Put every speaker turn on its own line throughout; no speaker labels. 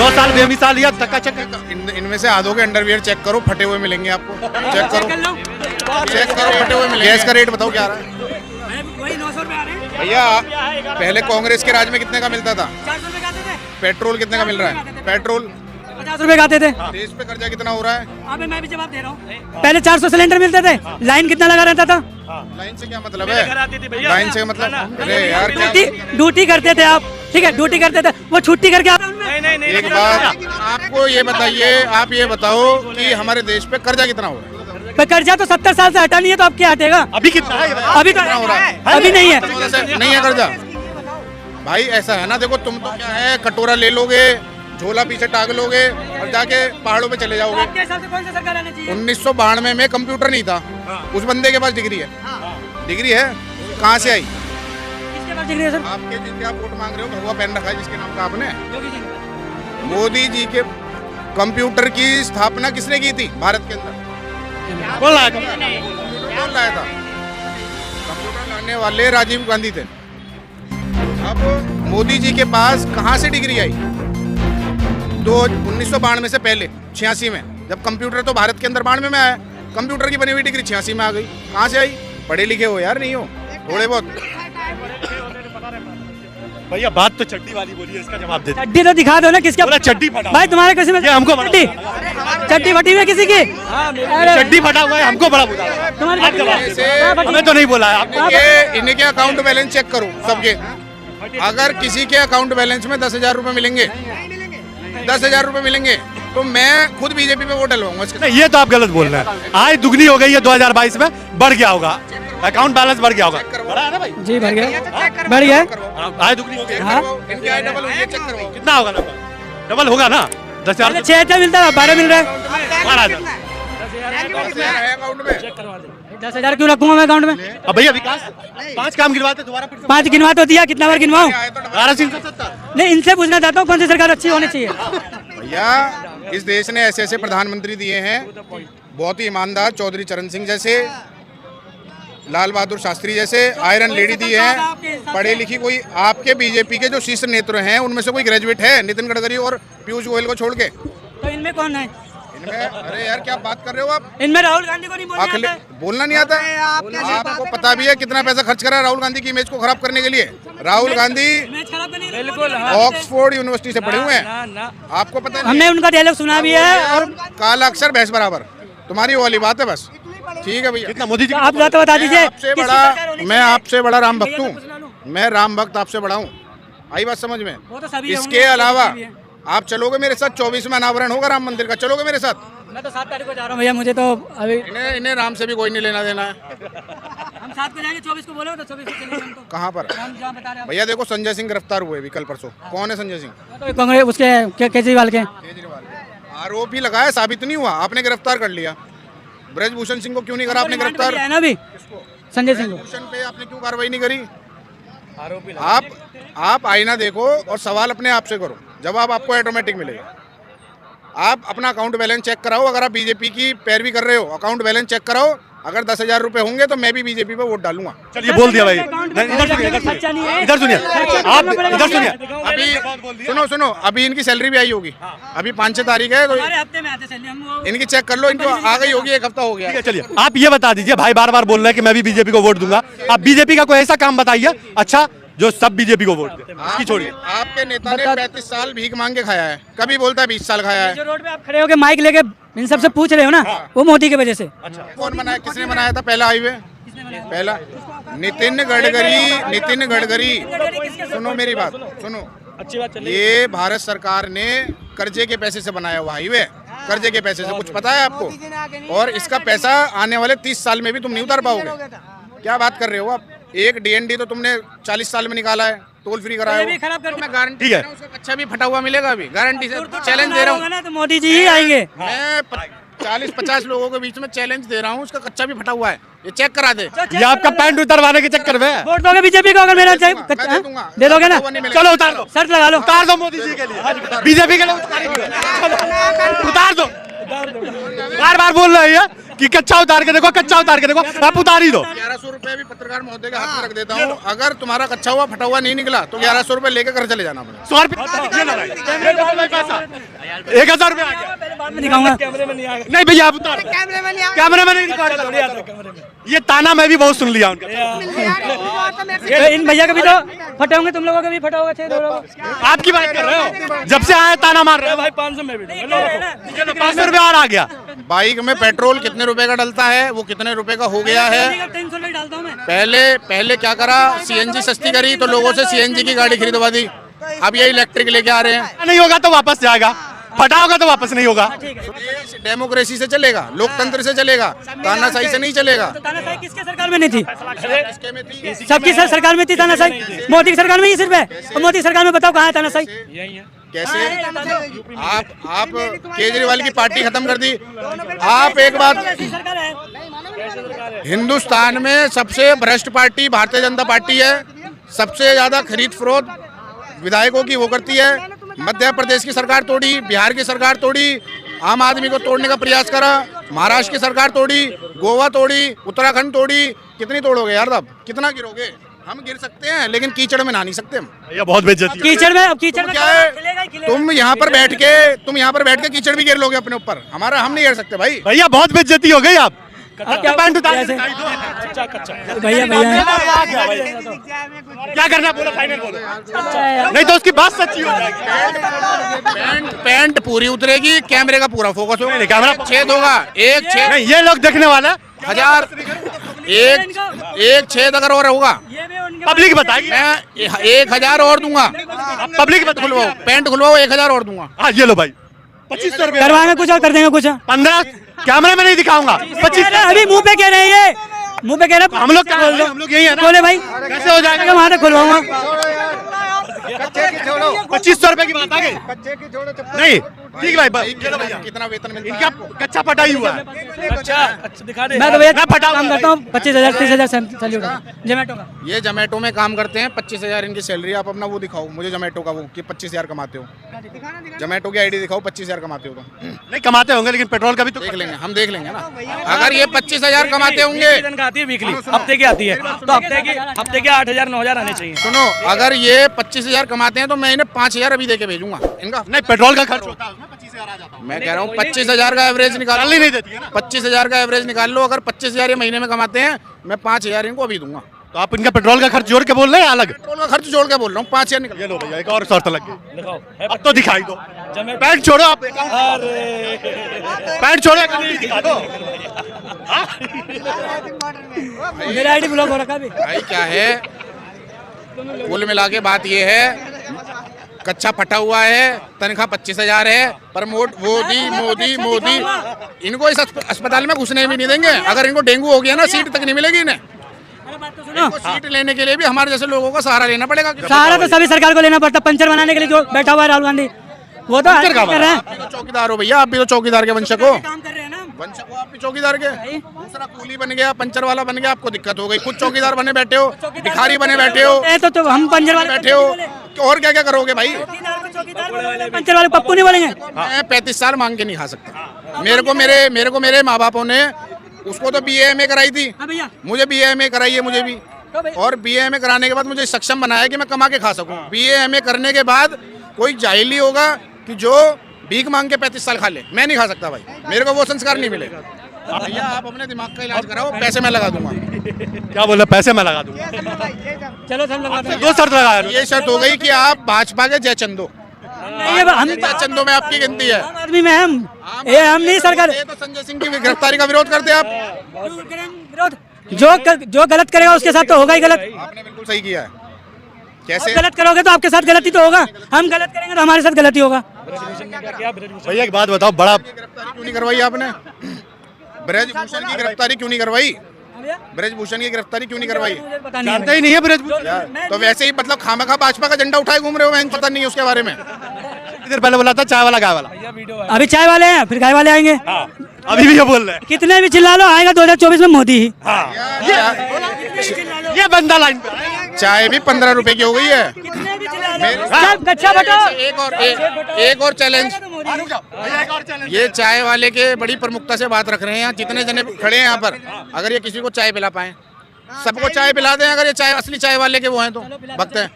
2 साल बेमिसाल लिया धक्का चक्का।
इनमें से आधों के अंडरवियर चेक करो, फटे हुए मिलेंगे आपको। चेक करो, फटे हुए मिलेंगे। गैस का रेट बताओ क्या आ रहा है
वही 900 रुपए आ रहे हैं।
भैया? पहले कांग्रेस के राज में कितने का मिलता था?
400 रुपए खाते थे,
पेट्रोल कितने का मिल रहा है? पेट्रोल
50 रुपए खाते थे।
देश पे कर्जा कितना हो रहा है?
अबे मैं भी जवाब दे रहा हूँ। पहले 400 सिलेंडर मिलते थे, लाइन कितना लगा रहता था?
लाइन से क्या मतलब है? लाइन से मतलब अरे यार क्या
ड्यूटी करते थे आप, ठीक है, ड्यूटी करते थे, वो छुट्टी करके आते उनमें।
एक बात आपको ये बताइए, आप ये बताओ कि हमारे देश पे कर्जा कितना हो रहा है?
पर कर्जा तो 70 साल से हटा नहीं है, तो अब क्या हटेगा?
अभी कितना है?
अभी तो
कितना हो रहा है?
अभी नहीं है।
नहीं है कर्जा भाई, ऐसा है ना, देखो तुम तो क्या है, कटोरा ले लोगे, झोला पीछे टांग लोगे और जाके पहाड़ों पे चले जाओगे।
आपके हिसाब से कौन सी सरकार आनी चाहिए?
1992 में कंप्यूटर नहीं था, उस बंदे के पास डिग्री है। डिग्री है कहाँ से आई?
किसके पास डिग्री है सर?
आपके जिनके आप वोट मांग रहे हो, भगवा पेन रखा है जिसके नाम का आपने।
योगी जी।
मोदी जी के कंप्यूटर की स्थापना किसने की थी भारत के अंदर?
कौन लाया?
कौन लाया था? कंप्यूटर लाने वाले राजीव गांधी थे। अब मोदी जी के पास कहाँ से डिग्री आई? 1992 से पहले 86 में, जब कंप्यूटर तो भारत के अंदर 92 में आया, कंप्यूटर की बनी हुई डिग्री 86 में आ गई। कहाँ से आई? पढ़े लिखे हो यार, नहीं हो थोड़े बहुत?
भैया बात तो चड्डी वाली बोली है, इसका जवाब दे दो।
चड्डी तो दिखा दो ना, किसका
बोला चड्डी फटा।
भाई तुम्हारे किसी में
ये हमको बड़ा
चड्डी फटी हुई है किसी की?
चड्डी फटा हुआ है, हमको बड़ा बुरा है।
तुम्हारी
आप जवाब दे दो। हमें तो नहीं बोला है आपने।
इन्हीं के अकाउंट बैलेंस चेक करो सबके। अगर किसी के अकाउंट बैलेंस में 10,000 रुपए मिलेंगे, 10,000 रुपए मिलेंगे, तो मैं खुद बीजेपी पे वोट डलवाऊंगा।
नहीं, ये तो आप गलत बोल रहे हैं। आय दुगनी हो गई है 2022 में, बढ़ गया होगा, अकाउंट बैलेंस बढ़ गया होगा। बढ़ा है ना भाई?
जी बढ़ गया, बढ़ गया।
आय दुगनी हो गई।
हाँ।
इनकी आय डबल हुई है, चेक करवाओ।
कितना होगा नंबर? डबल होगा ना? 10,000
पहले 6 मिलता है, 12 मिल रहा है।
12,000।
10,000 अकाउंट में
10,000 क्यों रखूंगा मैं अकाउंट में?
अब भैया विकास 5 काम गिरवाते दोबारा फिर से
5 गिनवा तो दिया, कितना बार गिनवाऊं?
12,370।
नहीं, इनसे पूछना चाहता हूँ कौन सी सरकार अच्छी होनी चाहिए।
भैया इस देश ने ऐसे ऐसे प्रधानमंत्री दिए हैं, बहुत ही ईमानदार, चौधरी चरण सिंह जैसे, लाल बहादुर शास्त्री जैसे, आयरन लेडी दी है, पढ़े लिखी। कोई आपके बीजेपी के जो शीर्ष नेत्र हैं उनमें से कोई ग्रेजुएट है? नितिन गडकरी और पीयूष गोयल को छोड़ के
तो इनमें कौन है?
इनमें? अरे यार क्या बात कर रहे हो आप?
इनमें राहुल गांधी को नहीं बोलना आता है?
बोलना नहीं आता? आपको पता भी है कितना पैसा खर्च करा राहुल गांधी की इमेज को खराब करने के लिए? राहुल गांधी
मैच खराब करने के लिए
बिल्कुल, हाँ।
ऑक्सफोर्ड यूनिवर्सिटी से पढ़े हुए हैं, आपको पता नहीं?
हमने उनका डायलॉग सुना भी है। और
काला अक्षर भैंस बराबर, तुम्हारी वो वाली बात है बस। ठीक है भैया,
कितना मोदी जी?
आप बात बता दीजिए।
आपसे बड़ा, मैं आपसे बड़ा राम भक्त हूँ, मैं राम भक्त आपसे बड़ा हूँ, आई बात समझ में?
वो तो सभी
इसके
होंगे,
अलावा
सभी हैं।
आप चलोगे मेरे साथ? 24 में अनावरण होगा राम मंदिर का, चलोगे मेरे साथ?
मैं तो 7 तारीख को जा रहा हूँ भैया, मुझे तो अभी
इन्हें राम से भी कोई नहीं लेना देना है।
हम 7 को जाएंगे, 24 को बोले तो 24 को चलेंगे हम तो।
कहाँ पर?
हम जहाँ बता रहे हैं
भैया देखो, संजय सिंह गिरफ्तार हुए अभी कल परसों। कौन है संजय सिंह?
तो कांग्रेस उसके केजरीवाल के
केजरीवाल। आरोप ही लगाया, साबित नहीं हुआ, आपने गिरफ्तार कर लिया। ब्रजभूषण सिंह को क्यों नहीं करा आपने गिरफ्तार?
है ना अभी संजय सिंह को।
ब्रजभूषण पे आपने क्यों कार्रवाई नहीं करी? आप आईना देखो और सवाल अपने आप से करो, जवाब आपको ऑटोमेटिक मिलेगा। आप अपना अकाउंट बैलेंस चेक कराओ। अगर आप बीजेपी की पैरवी कर रहे हो, अकाउंट बैलेंस चेक कराओ। अगर 10,000 रुपए होंगे तो मैं भी बीजेपी पे वोट डालूंगा।
चलिए बोल दिया भाई। नहीं, इधर सुनिए, इधर सुनिए, इधर सुनिए, आप इधर सुनिए।
अभी सुनो, अभी इनकी सैलरी भी आई होगी, अभी 5-6 तारीख है, तो
हमारे हफ्ते में आते चलिए हम वो
इनकी चेक कर लो, इनको आ गई होगी, 1 हफ्ता हो गया।
ठीक है, चलिए आप ये बता दीजिए, भाई बार बार बोल रहे हैं कि मैं भी बीजेपी को वोट दूंगा। आप बीजेपी का कोई ऐसा काम बताइए अच्छा जो सब बीजेपी को वोट दे। इसकी छोड़िए।
आपके नेता ने 35 साल भीख मांग के खाया है, कभी बोलता है 20 साल खाया है।
जो रोड पे आप खड़े होके माइक लेके इन सबसे पूछ रहे हो ना, वो मोदी की वजह से।
कौन बनाया, किसने बनाया था पहला हाईवे? पहला नितिन गडकरी। सुनो मेरी बात, सुनो,
अच्छी बात चल
ये भारत सरकार ने कर्जे के पैसे से बनाया हुआ हाईवे, कर्जे के पैसे से, कुछ पता है आपको? और इसका पैसा आने वाले 30 साल में भी तुम नहीं उतार पाओगे। क्या बात कर रहे हो आप? एक डीएनडी तो तुमने 40 साल में निकाला है, टोल फ्री कराया
ये भी खराब कर-
मैं गारंटी
ठीक है।
दे रहा हूं, उसका कच्चा भी फटा हुआ मिलेगा अभी, गारंटी से चैलेंज दे रहा हूँ।
ना तो मोदी जी ही आएंगे।
मैं 40-50 लोगों के बीच में चैलेंज दे रहा हूँ, उसका कच्चा भी फटा हुआ है, ये चेक करा दे।
ये आपका पैंट उतरवाने के चक्कर में
वोट दोगे बीजेपी को? अगर मेरा चाहिए
मैं दे दूंगा।
दे दोगे ना?
वो नहीं मिलेगा।
चलो उतार दो,
शर्त लगा लो।
उतार दो मोदी जी के लिए, बीजेपी के लिए उतार दो, बार बार बोल रहे हैं ये। कि कच्चा उतार के देखो, कच्चा उतार के देखो, आप उतार ही दो।
1100 रुपए भी पत्रकार महोदय के हाथ में रख देता हूँ। अगर तुम्हारा कच्चा हुआ फटा हुआ नहीं निकला तो 1100 रुपए लेके घर चले जाना अपने।
100 रुपये ये लो भाई, ये लो पैसा 1000 रुपये आ गया।
बाद में दिखाऊंगा।
नहीं भैया आप उतार, कैमरे में नहीं दिखा। ये ताना मैं भी बहुत सुन लिया उनका।
तो इन भैया के भी तो फटे होंगे, तुम लोगों के भी फटा होगा। 6
आपकी बात कर रहे हो, जब से आए ताना मार रहे हो भाई। 500 में भी 500 रुपये और आ गया।
बाइक में पेट्रोल कितने रुपए का डलता है, वो कितने रुपए का हो गया है।
300 में डालता हूँ मैं।
पहले क्या करा, सीएनजी सस्ती करी तो लोगों से सीएनजी की गाड़ी खरीदवा दी। अब ये इलेक्ट्रिक लेके आ रहे हैं।
नहीं होगा तो वापस जाएगा, फटा होगा तो वापस नहीं होगा।
देश डेमोक्रेसी से चलेगा, लोकतंत्र से चलेगा, तानाशाही से नहीं चलेगा।
तानाशाही किसके सरकार में नहीं थी?
किसके में थी?
सबकी सरकार में थी तानाशाही। मोदी की सरकार में ही सिर्फ है। और मोदी सरकार में बताओ कहाँ है तानाशाही?
कैसे आप केजरीवाल की पार्टी खत्म कर दी। आप एक बात, हिंदुस्तान में सबसे भ्रष्ट पार्टी भारतीय जनता पार्टी है। सबसे ज्यादा खरीद फरोख्त विधायकों की वो करती है। मध्य प्रदेश की सरकार तोड़ी, बिहार की सरकार तोड़ी, आम आदमी को तोड़ने का प्रयास करा, महाराष्ट्र की सरकार तोड़ी, गोवा तोड़ी, उत्तराखंड तोड़ी। कितनी तोड़ोगे यार, अब कितना गिरोगे? हम गिर सकते हैं लेकिन कीचड़ में नहा नहीं सकते हम।
ये बहुत बेइज्जती है।
कीचड़ में, अब कीचड़ में
क्या है, तुम यहाँ पर बैठ के कीचड़ भी गिर लोगे अपने ऊपर। हमारा हम नहीं गिर सकते भाई।
भैया बहुत बेइज्जती हो गई। आप पैंट उतार के
कैसे?
दिखाई दो।
भैया
क्या करना है बोलो, फाइनल बोलो, नहीं तो उसकी बात सच्ची हो जाएगी।
पैंट पूरी उतरेगी, कैमरे का पूरा फोकस होगा,
कैमरा
छेद होगा। एक छेद
नहीं, ये लोग देखने वाला
1000 एक छेद अगर और होगा,
पब्लिक बताएगी।
मैं 1000 और दूंगा।
पब्लिक
खुलवाओ, पैंट खुलवाओ, 1000 और दूंगा।
हाँ ये लो भाई, 2500 रुपये
करवाएंगे कुछ और कर देंगे कुछ।
15 कैमरे में नहीं दिखाऊंगा। 25
अभी मुंह पे कह रहे हैं, ये मुंह पे कह रहे हैं।
हम लोग क्या बोल रहे हैं, हम लोग यही है ना।
बोले भाई
कैसे हो जाएगा?
वहाँ तक खुलवाऊंगा।
2500 रुपए की बात आ गई। नहीं ठीक है भाई, ये लो भैया,
कितना वेतन मिलता
इनका
है?
कच्चा पटा ही हुआ है।
मैं तो भैया काम करता हूँ। 25,000 30,000 सैलरी जोमेटो का।
ये जोमेटो में काम करते हैं, 25,000 इनकी सैलरी। आप अपना वो दिखाओ मुझे जोमेटो का, वो कि 25,000 कमाते हो। जोमेटो की आईडी दिखाओ, 25,000 कमाते हो तो।
नहीं कमाते होंगे लेकिन पेट्रोल का भी तो
देख लेंगे, हम देख लेंगे ना। अगर ये 25,000 कमाते होंगे,
आती है वीकली, हफ्ते की आती है, तो हफ्ते के 8,000 9,000 आने चाहिए।
सुनो, अगर ये 25,000 कमाते हैं तो मैं इन्हें 5,000 अभी देके भेजूंगा इनका।
नहीं पेट्रोल का खर्च होता है उसमें 25,000 आ जाता है।
मैं कह रहा हूँ 25,000 का एवरेज निकाल,
सैलरी नहीं देती है ना।
25,000 का एवरेज निकाल लो। अगर 25,000 ये महीने में कमाते हैं, मैं 5,000 इनको अभी दूंगा।
तो आप इनका पेट्रोल का खर्च जोड़ के बोल रहे हैं अलग?
पेट्रोल का खर्च जोड़ के बोल रहा हूँ, 5,000 निकल।
ये लो भैया, एक और शर्त लग गई। अब तो दिखाई दो, पैंट छोड़ो आप, पैंट छोड़ो अकाउंट दिखा दो।
मेरा आईडी ब्लॉक हो रखा है।
भाई क्या है, कुल मिला के बात ये है, कच्चा फटा हुआ है, तनख्वाह 25,000 है, प्रमोट मोदी इनको इस अस्पताल में घुसने भी नहीं देंगे। अगर इनको डेंगू हो गया ना, सीट तक नहीं मिलेगी इन्हें। इनको सीट लेने के लिए भी हमारे जैसे लोगों का सहारा लेना पड़ेगा।
सहारा तो सभी सरकार को लेना पड़ता। पंचर बनाने के लिए जो बैठा हुआ है राहुल गांधी, वो तो कर रहे हैं।
आप भी तो चौकीदार हो भैया, आप भी तो चौकीदार के वंशक हो।
काम कर रहे हैं ना।
वंशक हो आप भी चौकीदार के। दूसरा कूली बन गया, पंचर वाला बन गया, आपको दिक्कत हो गई। खुद चौकीदार बने बैठे हो, भिखारी बने बैठे हो,
तो हम पंचर वाले
बैठे हो, और क्या क्या करोगे भाई?
पंचर वाले पप्पू नहीं बोलेंगे।
मैं 35 साल मांग के नहीं खा सकता। मेरे को मेरे माँ बापों ने, उसको तो BA कराई थी,
हाँ भैया,
मुझे BA कराई है, मुझे भी। और BA कराने के बाद मुझे सक्षम बनाया कि मैं कमा के खा सकूं। BA करने के बाद कोई जाहिल ही होगा कि जो भीख मांग के 35 साल खा ले। मैं नहीं खा सकता भाई, मेरे को वो संस्कार नहीं मिले। भैया आप अपने दिमाग का इलाज कराओ, पैसे मैं लगा दूंगा।
क्या बोल रहे, पैसे मैं लगा दूंगा।
चलो हम लगा दें।
दो शर्त लगाया।
ये शर्त हो गई कि आप भाजपा के जयचंदो।
हम
जयचंदो में आपकी गिनती है।
आम आदमी में हम नहीं सरकार।
ये तो संजय सिंह की गिरफ्तारी का विरोध करते हैं आप।
विरोध जो गलत करेगा उसके साथ तो होगा ही गलत।
आपने बिल्कुल सही किया है। कैसे?
आप गलत करोगे तो आपके साथ गलती तो होगा, हम गलत करेंगे तो हमारे साथ गलती होगा।
भैया एक बात बताओ, बड़ा
गिरफ्तारी क्यों नहीं करवाई आपने? ब्रजभूषण की गिरफ्तारी क्यों नहीं करवाई? ब्रजभूषण की गिरफ्तारी क्यों नहीं करवाई?
जानते ही नहीं है ब्रजभूषण।
तो वैसे ही मतलब खामखा भाजपा का झंडा उठाए घूम रहे हो, पता नहीं है उसके बारे में।
इधर पहले बोला था चाय वाला गाय वाला,
अभी चाय वाले हैं, फिर गाय वाले आएंगे।
अभी भी ये बोल रहे हैं।
कितने भी चिल्ला लो, आएगा 2024 में मोदी ही।
ये बंदा लाइन पे
चाय भी 15 रुपए की हो गई है।
चल गच्छा बटो।
एक और चैलेंज, ये चाय वाले के बड़ी प्रमुखता से बात रख रहे हैं। यहाँ जितने जने खड़े हैं यहाँ पर, अगर ये किसी को चाय पिला पाए, सबको चाय पिला दें, अगर ये चाय असली चाय वाले के वो हैं तो भक्त हैं।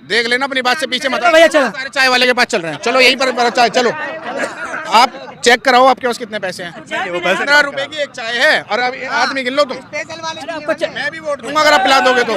देख लेना, अपनी बात से पीछे मत।
भैया चलो,
सारे चाय वाले के पास चल रहे हैं। चलो यहीं पर चाय, चलो आप चेक कराओ आपके पास कितने पैसे हैं। 15 रुपए की एक चाय है और अब आदमी गिन लो तुम। मैं भी वोट दूंगा अगर आप पिला दोगे तो।